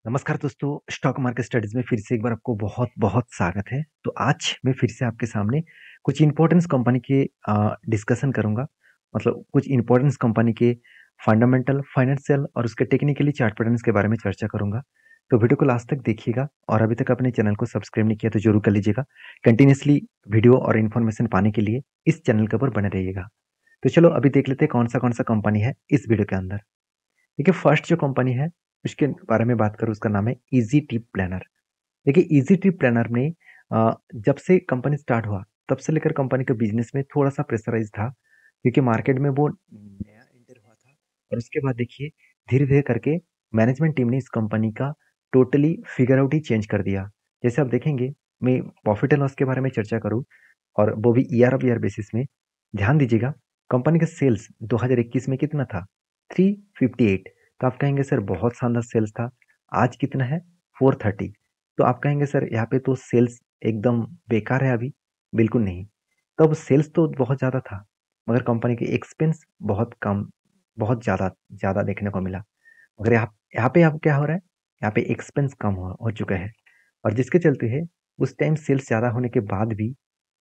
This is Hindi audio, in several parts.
नमस्कार दोस्तों, स्टॉक मार्केट स्टडीज़ में फिर से एक बार आपको बहुत-बहुत स्वागत है। तो आज मैं फिर से आपके सामने कुछ इम्पोर्टेंस कंपनी के डिस्कशन करूँगा। मतलब कुछ इम्पोर्टेंस कंपनी के फंडामेंटल, फाइनेंशियल और उसके टेक्निकली चार्ट पैटर्न्स के बारे में चर्चा करूँगा। तो वीडियो को लास्ट तक देखिएगा और अभी तक अपने चैनल को सब्सक्राइब नहीं किया तो ज़रूर कर लीजिएगा। कंटिन्यूअसली वीडियो और इन्फॉर्मेशन पाने के लिए इस चैनल के ऊपर बने रहिएगा। तो चलो अभी देख लेते हैं कौन-सा कंपनी है इस वीडियो के अंदर। देखिए फर्स्ट जो कंपनी है उसके बारे में बात करूँ उसका नाम है ईज़ी ट्रिप प्लानर। देखिए ईज़ी ट्रिप प्लानर में जब से कंपनी स्टार्ट हुआ तब से लेकर कंपनी के बिज़नेस में थोड़ा-सा प्रेशराइज़ था क्योंकि मार्केट में वो नया एंटर हुआ था और उसके बाद देखिए धीरे-धीरे करके मैनेजमेंट टीम ने इस कंपनी का टोटली फिगर आउट ही चेंज कर दिया। जैसे आप देखेंगे मैं प्रॉफिट एंड लॉस के बारे में चर्चा करूँ और वो भी ईयर ऑफ ईयर बेसिस में, ध्यान दीजिएगा कंपनी का सेल्स 2021 में कितना था? 358। तो आप कहेंगे सर बहुत शानदार सेल्स था। आज कितना है? 430। तो आप कहेंगे सर यहाँ पे तो सेल्स एकदम बेकार है अभी। बिल्कुल नहीं। तब सेल्स तो बहुत ज़्यादा था, मगर कंपनी के एक्सपेंस बहुत कम, बहुत ज़्यादा ज़्यादा देखने को मिला। मगर यहाँ यहाँ पे अब क्या हो रहा है? यहाँ पे एक्सपेंस कम हो चुका है और जिसके चलते है उस टाइम सेल्स ज़्यादा होने के बाद भी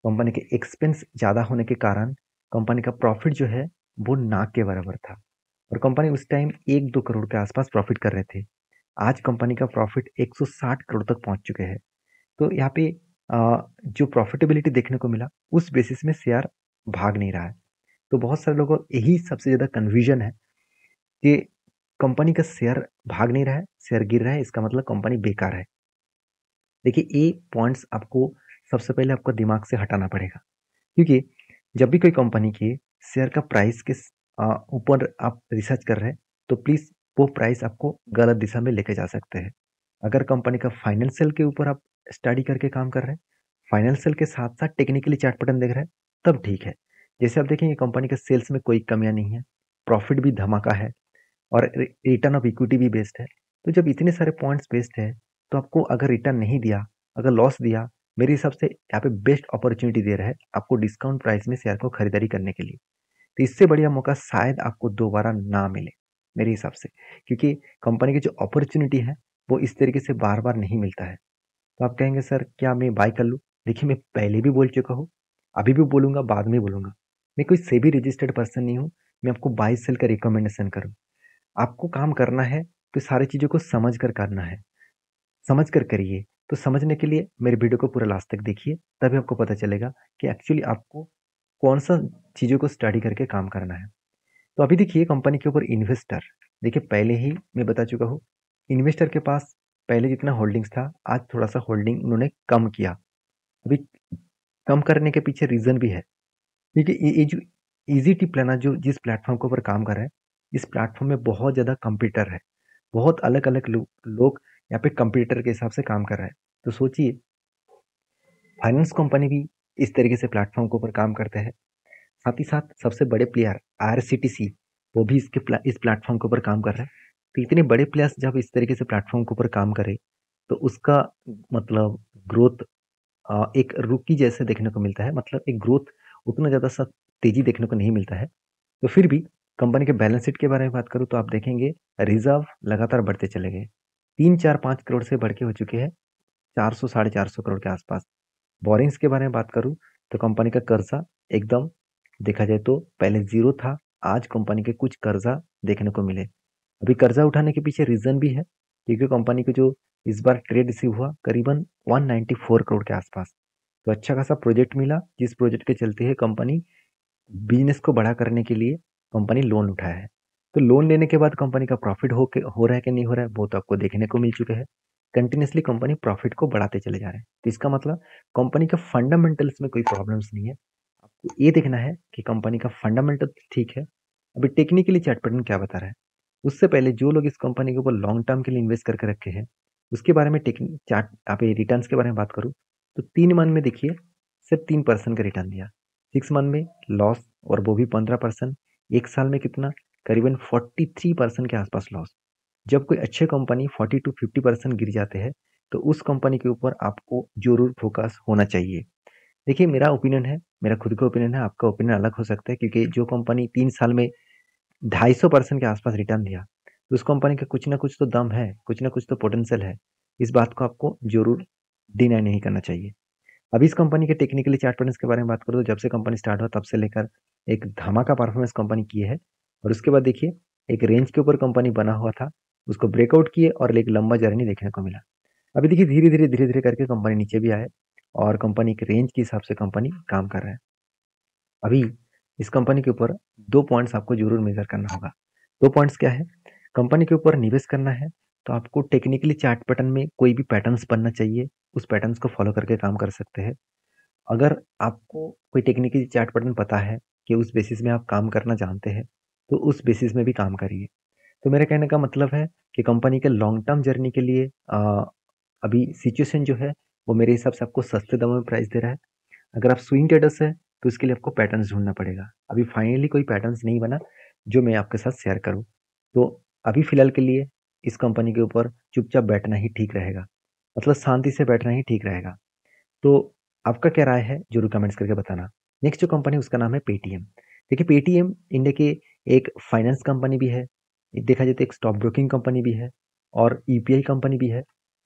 कंपनी के एक्सपेंस ज़्यादा होने के कारण कंपनी का प्रॉफिट जो है वो ना के बराबर था और कंपनी उस टाइम 1-2 करोड़ के आसपास प्रॉफिट कर रहे थे। आज कंपनी का प्रॉफिट 160 करोड़ तक पहुंच चुके हैं। तो यहाँ पे जो प्रॉफिटेबिलिटी देखने को मिला उस बेसिस में शेयर भाग नहीं रहा है। तो बहुत सारे लोगों को यही सबसे ज़्यादा कन्फ्यूजन है कि कंपनी का शेयर भाग नहीं रहा है, शेयर गिर रहा है, इसका मतलब कंपनी बेकार है। देखिए ये पॉइंट्स आपको सबसे पहले आपको दिमाग से हटाना पड़ेगा क्योंकि जब भी कोई कंपनी के शेयर का प्राइस के ऊपर आप रिसर्च कर रहे हैं तो प्लीज़ वो प्राइस आपको गलत दिशा में लेके जा सकते हैं। अगर कंपनी का फाइनेंशियल के ऊपर आप स्टडी करके काम कर रहे हैं, फाइनेंशियल के साथ-साथ टेक्निकली चार्ट पैटर्न देख रहे हैं, तब ठीक है। जैसे आप देखेंगे कंपनी के सेल्स में कोई कमियाँ नहीं है, प्रॉफिट भी धमाका है और रिटर्न ऑफ इक्विटी भी बेस्ट है। तो जब इतने सारे पॉइंट्स बेस्ट है, तो आपको अगर रिटर्न नहीं दिया, अगर लॉस दिया, मेरे हिसाब से यहाँ पे बेस्ट अपॉर्च्युनिटी दे रहा है आपको डिस्काउंट प्राइस में शेयर को खरीदारी करने के लिए। तो इससे बढ़िया मौका शायद आपको दोबारा ना मिले, मेरे हिसाब से। क्योंकि कंपनी की जो अपॉर्च्युनिटी है, वो इस तरीके से बार-बार नहीं मिलता है। तो आप कहेंगे सर क्या मैं बाय कर लूँ? देखिए मैं पहले भी बोल चुका हूँ, अभी भी बोलूँगा, बाद में बोलूँगा। मैं कोई सेबी रजिस्टर्ड पर्सन नहीं हूँ, मैं आपको बाय सेल का रिकमेंडेशन करूँ। आपको काम करना है तो सारी चीज़ों को समझ कर करना है, समझ कर करिए। तो समझने के लिए मेरे वीडियो को पूरा लास्ट तक देखिए, तभी आपको पता चलेगा कि एक्चुअली आपको कौन-सा चीज़ों को स्टडी करके काम करना है। तो अभी देखिए कंपनी के ऊपर इन्वेस्टर, देखिए पहले ही मैं बता चुका हूँ, इन्वेस्टर के पास पहले जितना होल्डिंग्स था, आज थोड़ा-सा होल्डिंग उन्होंने कम किया। अभी कम करने के पीछे रीज़न भी है, क्योंकि ये जो ईज़ी टिप लेना जो जिस प्लेटफ़ॉर्म के ऊपर काम कर रहा है, इस प्लेटफ़ॉर्म में बहुत ज़्यादा कंपीटिटर है। बहुत अलग-अलग लोग यहाँ पे कंपटीटर के हिसाब से काम कर रहा है। तो सोचिए फाइनेंस कंपनी भी इस तरीके से प्लेटफ़ॉर्म के ऊपर काम करते हैं। साथ ही साथ सबसे बड़े प्लेयर आईआरसीटीसी वो भी इस प्लेटफ़ॉर्म के ऊपर काम कर रहा है। तो इतने बड़े प्लेयर्स जब इस तरीके से प्लेटफ़ॉर्म के ऊपर काम करें, तो उसका मतलब ग्रोथ एक रुकी जैसे देखने को मिलता है। मतलब एक ग्रोथ उतना ज़्यादा सा तेज़ी देखने को नहीं मिलता है। तो फिर भी कंपनी के बैलेंस शीट के बारे में बात करूँ तो आप देखेंगे रिज़र्व लगातार बढ़ते चले गए। 3, 4, 5 करोड़ से बढ़ के हो चुके हैं 400 साढ़े 400 करोड़ के आसपास। बोरिंग्स के बारे में बात करूँ तो कंपनी का कर्जा एकदम देखा जाए तो पहले ज़ीरो था, आज कंपनी के कुछ कर्जा देखने को मिले। अभी कर्जा उठाने के पीछे रीज़न भी है क्योंकि कंपनी को जो इस बार ट्रेड रिसीव हुआ करीबन 194 करोड़ के आसपास। तो अच्छा खासा प्रोजेक्ट मिला जिस प्रोजेक्ट के चलते है कंपनी बिज़नेस को बड़ा करने के लिए कंपनी लोन उठाया है। तो लोन लेने के बाद कंपनी का प्रॉफ़िट हो रहा है कि नहीं हो रहा है, वो तो आपको देखने को मिल चुका है। कंटिन्यूअसली कंपनी प्रॉफ़िट को बढ़ाते चले जा रहे हैं। तो इसका मतलब कंपनी का फंडामेंटल्स में कोई प्रॉब्लम्स नहीं है। आपको ये देखना है कि कंपनी का फंडामेंटल ठीक है। अभी टेक्निकली चार्ट पैटर्न क्या बता रहा है? उससे पहले जो लोग इस कंपनी के ऊपर लॉन्ग टर्म के लिए इन्वेस्ट करके रखे हैं, उसके बारे में टेक्नि चार्ट यहाँ पे रिटर्न्स के बारे में बात करूँ, तो 3 मंथ में देखिए सिर्फ 3% का रिटर्न दिया। 6 मंथ में लॉस और वो भी 15%। 1 साल में कितना? करीबन 43% के आसपास लॉस। जब कोई अच्छे कंपनी 40 टू 50% गिर जाते हैं, तो उस कंपनी के ऊपर आपको ज़रूर फोकस होना चाहिए। देखिए मेरा ओपिनियन है, मेरा खुद का ओपिनियन है, आपका ओपिनियन अलग हो सकता है क्योंकि जो कंपनी 3 साल में 250% के आसपास रिटर्न दिया, तो उस कंपनी का कुछ ना कुछ तो दम है, कुछ ना कुछ तो पोटेंशियल है। इस बात को आपको ज़रूर डिनाई नहीं करना चाहिए। अभी इस कंपनी के टेक्निकली चार्ट पैटर्न्स के बारे में बात करूँ तो जब से कंपनी स्टार्ट हुआ तब से लेकर एक धमाका परफॉर्मेंस कंपनी की है। और उसके बाद देखिए एक रेंज के ऊपर कंपनी बना हुआ था, उसको ब्रेकआउट किए और एक लंबा जर्नी देखने को मिला। अभी देखिए धीरे-धीरे करके कंपनी नीचे भी आए और कंपनी के रेंज के हिसाब से कंपनी काम कर रहा है। अभी इस कंपनी के ऊपर 2 पॉइंट्स आपको ज़रूर मेज़र करना होगा। 2 पॉइंट्स क्या है? कंपनी के ऊपर निवेश करना है, तो आपको टेक्निकली चार्ट पैटर्न में कोई भी पैटर्न्स बनना चाहिए, उस पैटर्न्स को फ़ॉलो करके काम कर सकते हैं। अगर आपको कोई टेक्निकली चार्ट पैटर्न पता है कि उस बेसिस में आप काम करना जानते हैं, तो उस बेसिस में भी काम करिए। तो मेरे कहने का मतलब है कि कंपनी के लॉन्ग टर्म जर्नी के लिए अभी सिचुएशन जो है, वो मेरे हिसाब से आपको सस्ते दामों में प्राइस दे रहा है। अगर आप स्विंग ट्रेडर्स हैं, तो उसके लिए आपको पैटर्न्स ढूँढना पड़ेगा। अभी फाइनली कोई पैटर्न्स नहीं बना, जो मैं आपके साथ शेयर करूँ। तो अभी फ़िलहाल के लिए इस कंपनी के ऊपर चुपचाप बैठना ही ठीक रहेगा। मतलब शांति से बैठना ही ठीक रहेगा। तो आपका क्या राय है? ज़रूर कमेंट्स करके बताना। नेक्स्ट जो कंपनी है उसका नाम है पेटीएम। देखिए पेटीएम इंडिया की एक फाइनेंस कंपनी भी है, देखा जाए तो एक स्टॉक ब्रोकिंग कंपनी भी है और यूपीआई कंपनी भी है।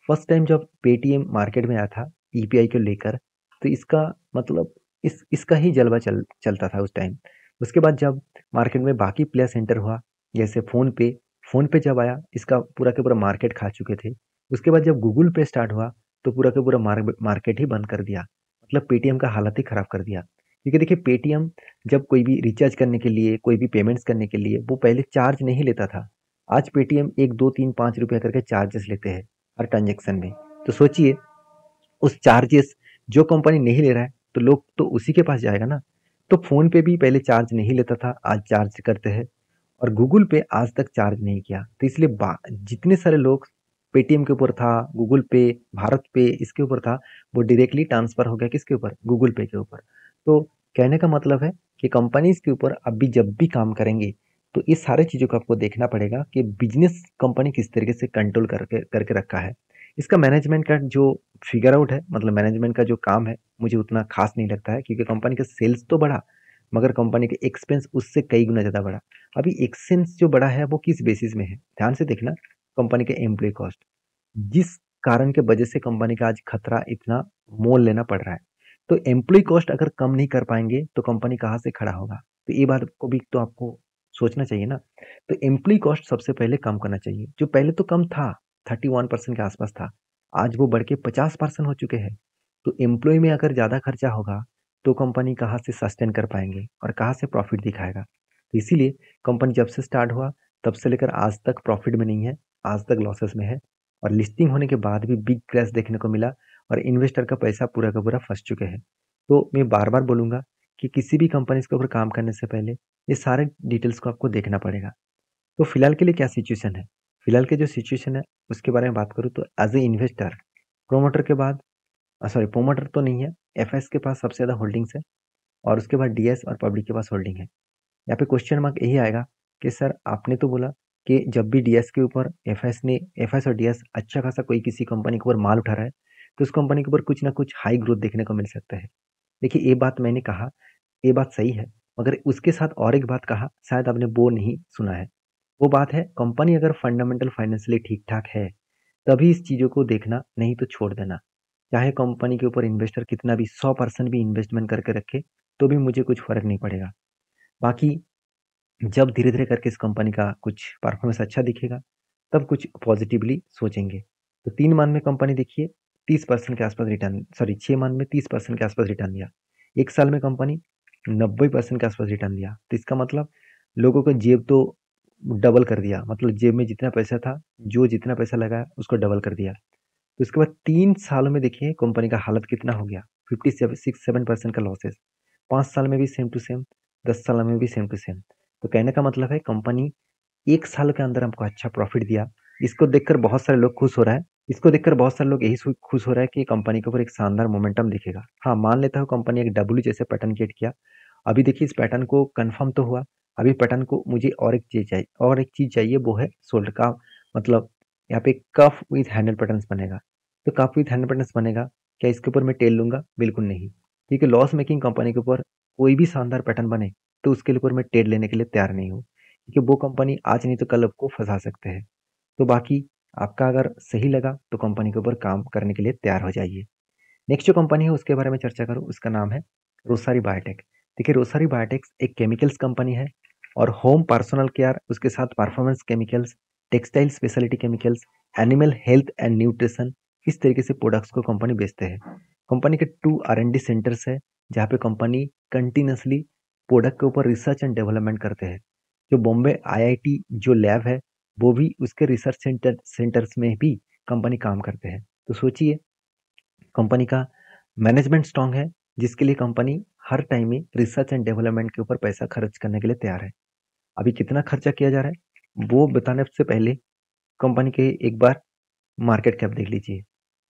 फर्स्ट टाइम जब पेटीएम मार्केट में आया था यूपीआई को लेकर, तो इसका मतलब इसका ही जलवा चलता था उस टाइम। उसके बाद जब मार्केट में बाकी प्लेयर्स एंटर हुआ, जैसे फ़ोन पे जब आया इसका पूरा का पूरा मार्केट खा चुके थे। उसके बाद जब गूगल पे स्टार्ट हुआ तो पूरा का पूरा मार्केट ही बंद कर दिया। मतलब पेटीएम का हालत ही खराब कर दिया। क्योंकि देखिए पेटीएम जब कोई भी रिचार्ज करने के लिए, कोई भी पेमेंट्स करने के लिए वो पहले चार्ज नहीं लेता था। आज पेटीएम 1, 2, 3, ₹5 करके चार्जेस लेते हैं हर ट्रांज़ैक्शन में। तो सोचिए उस चार्जेस जो कंपनी नहीं ले रहा है तो लोग तो उसी के पास जाएगा ना। तो फ़ोन पे भी पहले चार्ज नहीं लेता था, आज चार्ज करते हैं। और गूगल पे आज तक चार्ज नहीं किया। तो इसलिए जितने सारे लोग पेटीएम के ऊपर था, गूगल पे, भारत पे इसके ऊपर था, वो डायरेक्टली ट्रांसफ़र हो गया किसके ऊपर? गूगल पे के ऊपर। तो कहने का मतलब है कि कंपनीज़ के ऊपर अभी जब भी काम करेंगे, तो इस सारी चीज़ों को आपको देखना पड़ेगा कि बिज़नेस कंपनी किस तरीके से कंट्रोल करके करके रखा है। इसका मैनेजमेंट का जो फिगर आउट है, मतलब मैनेजमेंट का जो काम है, मुझे उतना ख़ास नहीं लगता है क्योंकि कंपनी का सेल्स तो बढ़ा, मगर कंपनी के एक्सपेंस उससे कई गुना ज़्यादा बढ़ा। अभी एक्सपेंस जो बढ़ा है वो किस बेसिस में है? ध्यान से देखना, कंपनी के एम्प्लॉयी कॉस्ट। जिस कारण के वजह से कंपनी का आज खतरा इतना मोल लेना पड़ रहा है। तो एम्प्लॉयी कॉस्ट अगर कम नहीं कर पाएँगे तो कंपनी कहाँ से खड़ा होगा? तो ये बात को भी तो आपको सोचना चाहिए ना। तो एम्प्लॉयी कॉस्ट सबसे पहले कम करना चाहिए। जो पहले तो कम था, 31% के आसपास था, आज वो बढ़ के 50% हो चुके हैं। तो एम्प्लॉयी में अगर ज़्यादा खर्चा होगा, तो कंपनी कहाँ से सस्टेन कर पाएँगे और कहाँ से प्रॉफ़िट दिखाएगा? तो इसीलिए कंपनी जब से स्टार्ट हुआ, तब से लेकर आज तक प्रॉफ़िट में नहीं है, आज तक लॉसेस में है और लिस्टिंग होने के बाद भी बिग क्रैश देखने को मिला और इन्वेस्टर का पैसा पूरा का पूरा फँस चुके हैं। तो मैं बार-बार बोलूँगा कि किसी भी कंपनीज़ के ऊपर काम करने से पहले ये सारे डिटेल्स को आपको देखना पड़ेगा। तो फिलहाल के लिए क्या सिचुएशन है? फिलहाल की जो सिचुएशन है, उसके बारे में बात करूँ तो एज़ ए इन्वेस्टर, प्रोमोटर के बाद सॉरी प्रोमोटर तो नहीं है, एफएस के पास सबसे ज़्यादा होल्डिंग्स है और उसके बाद डीएस और पब्लिक के पास होल्डिंग है। यहाँ पे क्वेश्चन मार्क यही आएगा कि सर आपने तो बोला कि जब भी डीएस के ऊपर एफएस और डीएस अच्छा खासा कोई किसी कंपनी के ऊपर माल उठा रहा है, तो उस कंपनी के ऊपर कुछ ना कुछ हाई ग्रोथ देखने को मिल सकता है। देखिए ये बात मैंने कहा, ये बात सही है, मगर उसके साथ और एक बात कहा, शायद आपने वो नहीं सुना है। वो बात है कंपनी अगर फंडामेंटल फाइनेंशियली ठीक-ठाक है, तभी इस चीज़ों को देखना, नहीं तो छोड़ देना। चाहे कंपनी के ऊपर इन्वेस्टर कितना भी 100% भी इन्वेस्टमेंट करके रखे, तो भी मुझे कुछ फ़र्क नहीं पड़ेगा। बाकी जब धीरे-धीरे करके इस कंपनी का कुछ परफॉर्मेंस अच्छा दिखेगा, तब कुछ पॉज़िटिवली सोचेंगे। तो 3 मंथ में कंपनी देखिए 30% के आसपास रिटर्न, सॉरी 6 मंथ में 30% के आसपास रिटर्न दिया। 1 साल में कंपनी 90% के आसपास रिटर्न दिया। तो इसका मतलब लोगों का जेब तो डबल कर दिया, मतलब जेब में जितना पैसा था, जो जितना पैसा लगाया उसको डबल कर दिया। तो उसके बाद 3 सालों में देखिए कंपनी का हालत कितना हो गया, 57% का लॉसेस। 5 साल में भी सेम टू सेम, 10 साल में भी सेम टू सेम। तो कहने का मतलब है कंपनी 1 साल के अंदर हमको अच्छा प्रॉफिट दिया। इसको देखकर बहुत सारे लोग खुश हो रहा है। इसको देखकर बहुत सारे लोग यही खुश हो रहा है कि कंपनी के ऊपर एक शानदार मोमेंटम दिखेगा। हाँ, मान लेता हूँ कंपनी एक डब्ल्यू जैसे पैटर्न क्रिएट किया। अभी देखिए इस पैटर्न को कंफर्म तो हुआ। अभी पैटर्न को मुझे और एक चीज़ चाहिए वो है शोल्डर का, मतलब यहाँ पे कफ विथ हैंडल पैटर्न्स बनेगा। तो कफ विथ हैंडल पैटर्न्स बनेगा, क्या इसके ऊपर मैं टेल लूँगा? बिल्कुल नहीं। क्योंकि लॉस मेकिंग कंपनी के ऊपर कोई भी शानदार पैटर्न बने, तो उसके ऊपर मैं टेल लेने के लिए तैयार नहीं हूँ। क्योंकि वो कंपनी आज नहीं तो कल आपको फंसा सकते हैं। तो बाकी आपका अगर सही लगा तो कंपनी के ऊपर काम करने के लिए तैयार हो जाइए। नेक्स्ट जो कंपनी है उसके बारे में चर्चा करूँ, उसका नाम है रोसारी बायोटेक। देखिए रोसारी बायोटेक एक केमिकल्स कंपनी है और होम पर्सनल केयर, उसके साथ performance chemicals, textile speciality chemicals, animal health and nutrition, इस तरीके से प्रोडक्ट्स को कंपनी बेचते हैं। कंपनी के 2 R&D सेंटर्स है जहाँ पे कंपनी कंटिन्यूसली प्रोडक्ट के ऊपर रिसर्च एंड डेवलपमेंट करते हैं। जो बॉम्बे IIT जो लैब है वो भी उसके रिसर्च सेंटर्स में भी कंपनी काम करते हैं। तो सोचिए कंपनी का मैनेजमेंट स्ट्रांग है जिसके लिए कंपनी हर टाइम में रिसर्च एंड डेवलपमेंट के ऊपर पैसा खर्च करने के लिए तैयार है। अभी कितना खर्चा किया जा रहा है वो बताने से पहले कंपनी के एक बार मार्केट कैप देख लीजिए।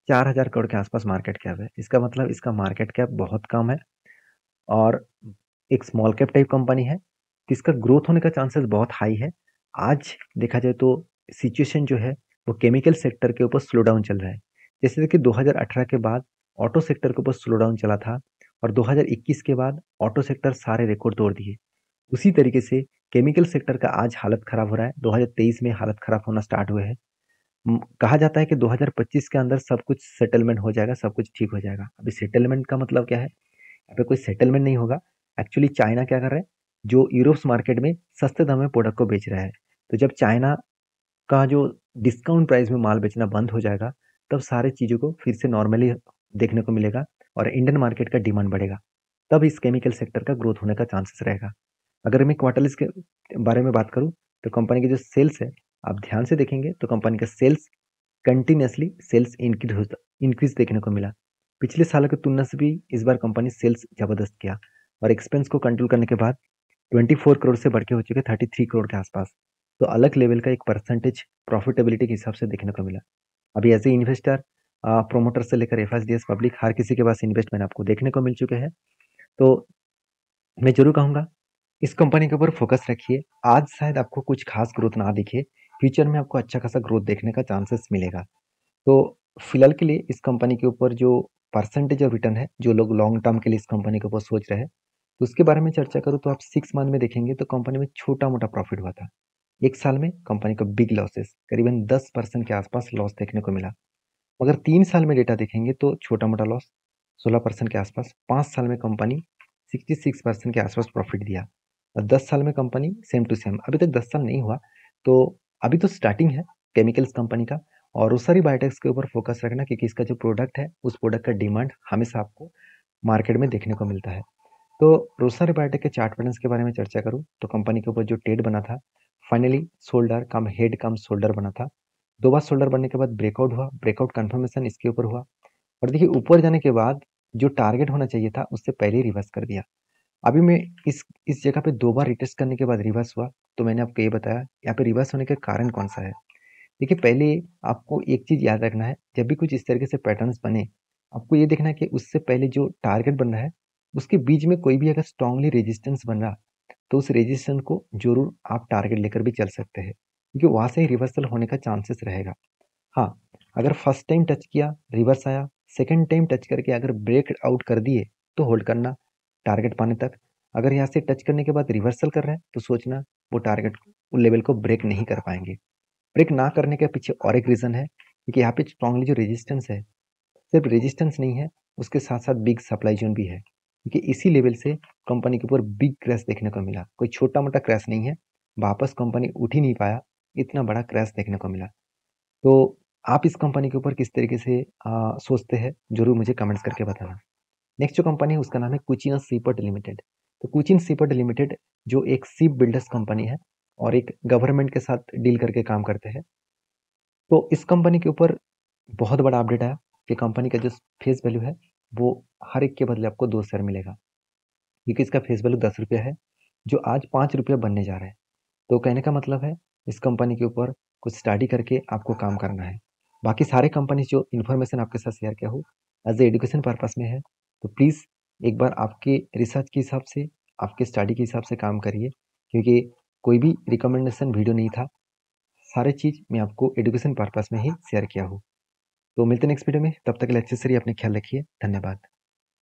4,000 करोड़ के आसपास मार्केट कैप है। इसका मतलब इसका मार्केट कैप बहुत कम है और एक स्मॉल कैप टाइप कंपनी है। इसका ग्रोथ होने का चांसेस बहुत हाई है। आज देखा जाए तो सिचुएशन जो है वो केमिकल सेक्टर के ऊपर स्लो डाउन चल रहा है। जैसे कि 2018 के बाद ऑटो सेक्टर के ऊपर स्लो डाउन चला था और 2021 के बाद ऑटो सेक्टर सारे रिकॉर्ड तोड़ दिए। उसी तरीके से केमिकल सेक्टर का आज हालत खराब हो रहा है। 2023 में हालत खराब होना स्टार्ट हुए हैं। कहा जाता है कि 2025 के अंदर सब कुछ सेटलमेंट हो जाएगा, सब कुछ ठीक हो जाएगा। अभी सेटलमेंट का मतलब क्या है? यहाँ पे कोई सेटलमेंट नहीं होगा। एक्चुअली चाइना क्या कर रहा है, जो यूरोप्स मार्केट में सस्ते दाम में प्रोडक्ट को बेच रहा है। तो जब चाइना का जो डिस्काउंट प्राइस में माल बेचना बंद हो जाएगा तब सारी चीज़ों को फिर से नॉर्मली देखने को मिलेगा और इंडियन मार्केट का डिमांड बढ़ेगा। तब इस केमिकल सेक्टर का ग्रोथ होने का चांसेस रहेगा। अगर मैं क्वार्टरली के बारे में बात करूँ तो कंपनी की जो सेल्स है, आप ध्यान से देखेंगे तो कंपनी का सेल्स कंटिन्यूसली सेल्स इंक्रीज देखने को मिला। पिछले सालों की तुलना से भी इस बार कंपनी सेल्स जबरदस्त किया और एक्सपेंस को कंट्रोल करने के बाद 24 करोड़ से बढ़ के हो चुके 33 करोड़ के आसपास। तो अलग लेवल का एक परसेंटेज प्रॉफिटेबिलिटी के हिसाब से देखने को मिला। अभी एज ए इन्वेस्टर, प्रोमोटर से लेकर FSDS पब्लिक हर किसी के पास इन्वेस्टमेंट आपको देखने को मिल चुके हैं। तो मैं जरूर कहूँगा इस कंपनी के ऊपर फोकस रखिए। आज शायद आपको कुछ खास ग्रोथ ना दिखे, फ्यूचर में आपको अच्छा खासा ग्रोथ देखने का चांसेस मिलेगा। तो फिलहाल के लिए इस कंपनी के ऊपर जो परसेंटेज ऑफ रिटर्न है, जो लोग लॉन्ग टर्म के लिए इस कंपनी के ऊपर सोच रहे हैं, तो उसके बारे में चर्चा करूँ तो आप 6 मंथ में देखेंगे तो कंपनी में छोटा मोटा प्रॉफिट हुआ था। एक साल में कंपनी को बिग लॉसेस करीबन 10% के आसपास लॉस देखने को मिला। मगर 3 साल में डेटा देखेंगे तो छोटा मोटा लॉस 16% के आसपास। 5 साल में कंपनी 66% के आसपास प्रॉफिट दिया और 10 साल में कंपनी सेम टू सेम। अभी तक 10 साल नहीं हुआ तो अभी तो स्टार्टिंग है केमिकल्स कंपनी का। और रोसरी बायोटेक्स के ऊपर फोकस रखना क्योंकि इसका जो प्रोडक्ट है उस प्रोडक्ट का डिमांड हमेशा आपको मार्केट में देखने को मिलता है। तो रोसरी बायोटेक के चार्ट पैटर्न्स के बारे में चर्चा करूँ तो कंपनी के ऊपर जो टेड बना था, फाइनली शोल्डर कम हेड कम शोल्डर बना था। 2 बार शोल्डर बनने के बाद ब्रेकआउट हुआ, ब्रेकआउट कंफर्मेशन इसके ऊपर हुआ और देखिए ऊपर जाने के बाद जो टारगेट होना चाहिए था उससे पहले ही रिवर्स कर दिया। अभी मैं इस जगह पे 2 बार रिटेस्ट करने के बाद रिवर्स हुआ। तो मैंने आपको ये बताया यहाँ पे रिवर्स होने का कारण कौन सा है। देखिए पहले आपको एक चीज याद रखना है, जब भी कुछ इस तरीके से पैटर्न्स बने आपको ये देखना है कि उससे पहले जो टारगेट बन रहा है उसके बीच में कोई भी अगर स्ट्रांगली रेजिस्टेंस बन रहा तो उस रेजिस्टेंस को जरूर आप टारगेट लेकर भी चल सकते हैं क्योंकि वहां से ही रिवर्सल होने का चांसेस रहेगा। हाँ, अगर फर्स्ट टाइम टच किया रिवर्स आया, सेकंड टाइम टच करके अगर ब्रेक आउट कर दिए तो होल्ड करना टारगेट पाने तक। अगर यहाँ से टच करने के बाद रिवर्सल कर रहे हैं तो सोचना वो टारगेट लेवल को ब्रेक नहीं कर पाएंगे। ब्रेक ना करने के पीछे और एक रीजन है क्योंकि यहाँ पे स्ट्रांगली जो रेजिस्टेंस है, सिर्फ रेजिस्टेंस नहीं है, उसके साथ साथ बिग सप्लाई जोन भी है क्योंकि इसी लेवल से कंपनी के ऊपर बिग क्रैश देखने को मिला। कोई छोटा मोटा क्रैश नहीं है, वापस कंपनी उठ ही नहीं पाया, इतना बड़ा क्रैश देखने को मिला। तो आप इस कंपनी के ऊपर किस तरीके से सोचते हैं जरूर मुझे कमेंट्स करके बताना। नेक्स्ट जो कंपनी है उसका नाम है कुचिन सीपर्ट लिमिटेड। तो कुचिन सीपर्ट लिमिटेड जो एक शिप बिल्डर्स कंपनी है और एक गवर्नमेंट के साथ डील करके काम करते हैं। तो इस कंपनी के ऊपर बहुत बड़ा अपडेट आया कि कंपनी का जो फेस वैल्यू है वो हर एक के बदले आपको 2 शेयर मिलेगा क्योंकि इसका फेस वैल्यू 10 रुपया है जो आज 5 रुपया बनने जा रहा है। तो कहने का मतलब है इस कंपनी के ऊपर कुछ स्टडी करके आपको काम करना है। बाकी सारे कंपनी जो इन्फॉर्मेशन आपके साथ शेयर किया हो एज ए एजुकेशन पर्पस में है। तो प्लीज़ एक बार आपके रिसर्च के हिसाब से, आपके स्टडी के हिसाब से काम करिए क्योंकि कोई भी रिकमेंडेशन वीडियो नहीं था। सारे चीज़ मैं आपको एजुकेशन पर्पस में ही शेयर किया हूँ। तो मिलते हैं नेक्स्ट वीडियो में, तब तक के लिए अच्छे से रहिए, अपने ख्याल रखिए। धन्यवाद।